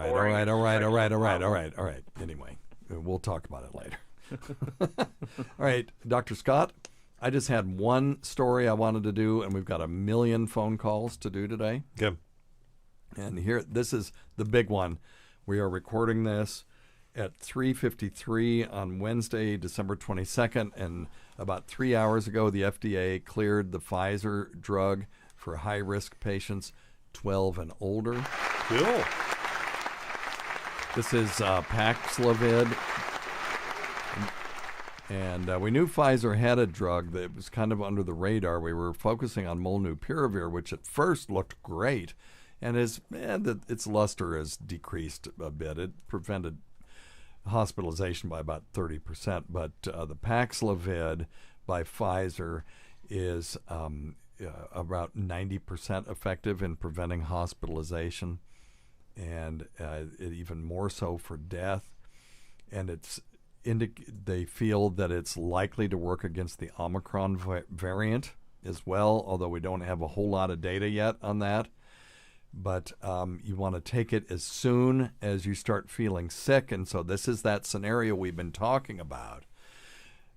right. Anyway, we'll talk about it later. All right, Dr. Scott, I just had one story I wanted to do, and we've got 1 million phone calls to do today. Okay. And here, this is the big one. We are recording this at 3:53 on Wednesday, December 22nd, and about 3 hours ago, the FDA cleared the Pfizer drug for high-risk patients 12 and older. Cool. This is PAXLOVID. And we knew Pfizer had a drug that was kind of under the radar. We were focusing on molnupiravir, which at first looked great, and its luster has decreased a bit. It prevented hospitalization by about 30%. But the PAXLOVID by Pfizer is about 90% effective in preventing hospitalization, and even more so for death. And they feel that it's likely to work against the Omicron variant as well, although we don't have a whole lot of data yet on that. But you want to take it as soon as you start feeling sick. And so this is that scenario we've been talking about,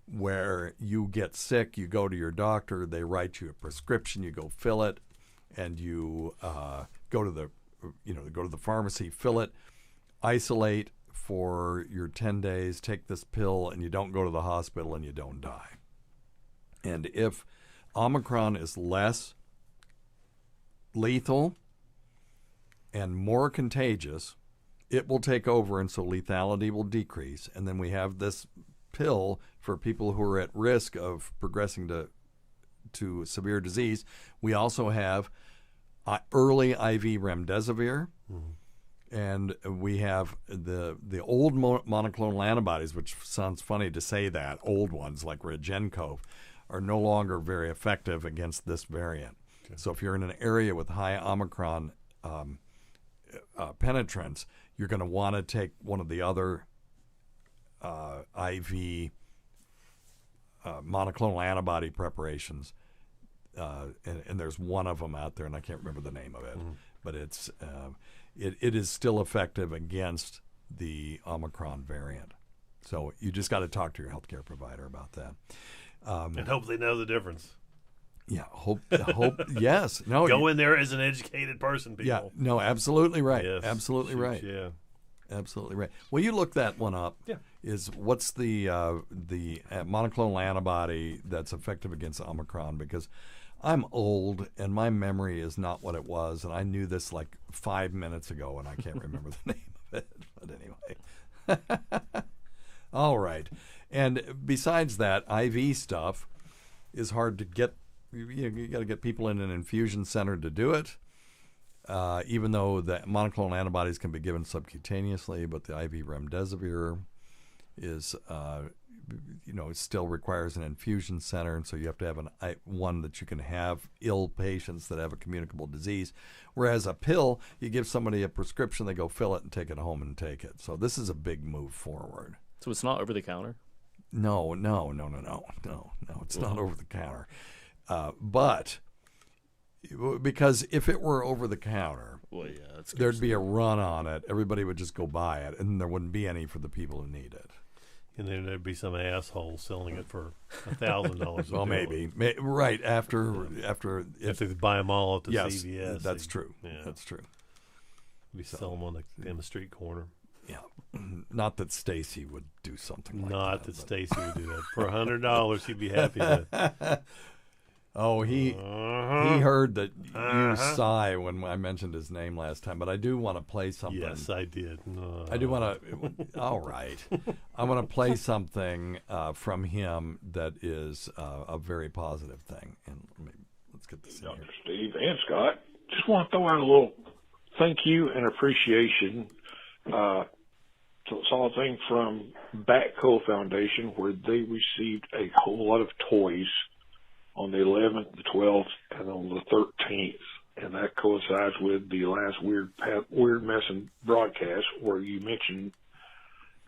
where you get sick, you go to your doctor, they write you a prescription, you go fill it, and you go to the pharmacy, fill it, isolate for your 10 days, take this pill, and you don't go to the hospital and you don't die. And if Omicron is less lethal and more contagious, it will take over, and so lethality will decrease. And then we have this pill for people who are at risk of progressing to severe disease. We also have early IV remdesivir. Mm-hmm. And we have the old monoclonal antibodies, which sounds funny to say that, old ones like Regencov, are no longer very effective against this variant. Okay. So if you're in an area with high Omicron penetrance, you're going to want to take one of the other IV monoclonal antibody preparations. And there's one of them out there, and I can't remember the name of it, but it's... It is still effective against the Omicron variant. So you just got to talk to your healthcare provider about that. And hope they know the difference. Yeah, hope. Yes. No. Go in there as an educated person, people. Yeah. No, absolutely right. Yes. Absolutely right. Yeah. Absolutely right. Well, you look that one up. Yeah. What's the monoclonal antibody that's effective against Omicron? Because I'm old, and my memory is not what it was, and I knew this like 5 minutes ago, and I can't remember the name of it. But anyway. All right. And besides that, IV stuff is hard to get. You got to get people in an infusion center to do it, even though the monoclonal antibodies can be given subcutaneously, but the IV remdesivir is it still requires an infusion center, and so you have to have one that you can have ill patients that have a communicable disease. Whereas a pill, you give somebody a prescription, they go fill it and take it home and take it. So this is a big move forward. So it's not over the counter? No, it's not over the counter. But because if it were over the counter, there'd be a run on it. Everybody would just go buy it, and there wouldn't be any for the people who need it. And then there'd be some asshole selling it for $1,000. Well, maybe right after if they buy them all at the CVS. That's true. Yeah. That's true. We sell them on the street corner. Yeah, not that Stacy would do something like that. Not that Stacy would do that. For $100, he'd be happy with. Oh, he heard that you sigh when I mentioned his name last time, but I do want to play something. Yes, I did. I do want to. All right, I want to play something from him that is a very positive thing, and let's get this in here. Dr. Steve and Scott, just want to throw out a little thank you and appreciation. Saw a thing from BatCole Foundation where they received a whole lot of toys on the 11th, the 12th, and on the 13th. And that coincides with the last Weird Messin broadcast where you mentioned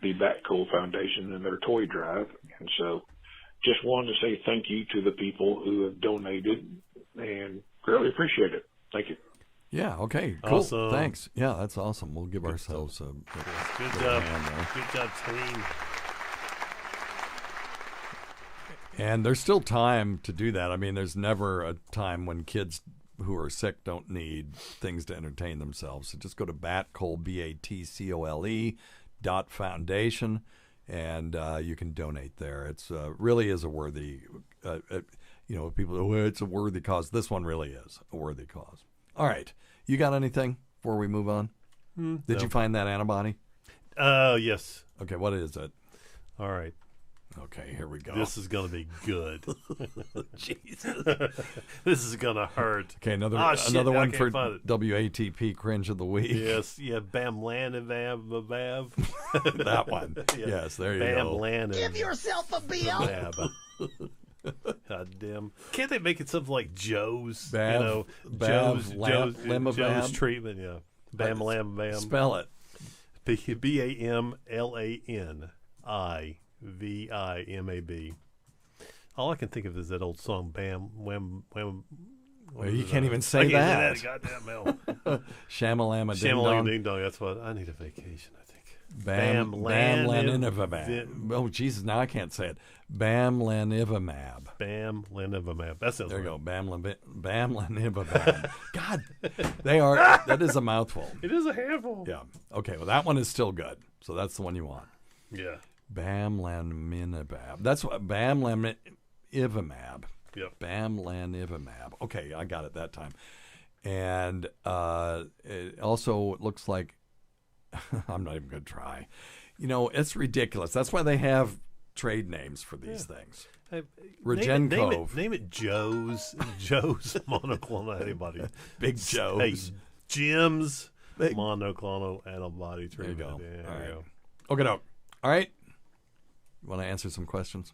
the BatCole Foundation and their toy drive. And so just wanted to say thank you to the people who have donated and greatly appreciate it. Thank you. Yeah. Okay. Cool. Awesome. Thanks. Yeah, that's awesome. We'll give ourselves a Good job. Good job, team. And there's still time to do that. I mean, there's never a time when kids who are sick don't need things to entertain themselves. So just go to BatCole, BATCOLE .foundation, and you can donate there. It's really is a worthy, people, oh, it's a worthy cause. This one really is a worthy cause. All right. You got anything before we move on? Did you find that antibody? Yes. Okay, what is it? All right. Okay, here we go. This is going to be good. Jesus. This is going to hurt. Okay, another Shit, one I can't for find it. WATP cringe of the week. Yes, yeah, Bam Lanivab. That one. Yeah. Yes, there you Bam go. Lanivab. Give yourself a bill. God damn. Can't they make it something like Joe's? Joe's Joe's treatment, yeah. Bam Lam Bam. Spell it. BAMLANIVIMAB. All I can think of is that old song, Bam Wham Wham. Well, you can't even say that. Goddamn hell. Shamalama ding Shamalama dong. ding dong. That's what I need a vacation, I think. Bam Lanivimab. Oh, Jesus, now I can't say it. Bam Lanivimab. Bam Lanivimab. That sounds There you right. go. Bam Lanivimab. God, that is a mouthful. It is a handful. Yeah. Okay, well, that one is still good. So that's the one you want. Yeah. Bam Lanivimab. That's what Bam Lanivimab. Yep. Bam Lanivimab. Okay, I got it that time. And it also looks like I'm not even going to try. It's ridiculous. That's why they have trade names for these things. Regencove. Name it Joe's monoclonal antibody. Big Joe's. Hey, Jim's monoclonal antibody There you treatment. go. Yeah, All there you right. go. Okay, all right. You want to answer some questions?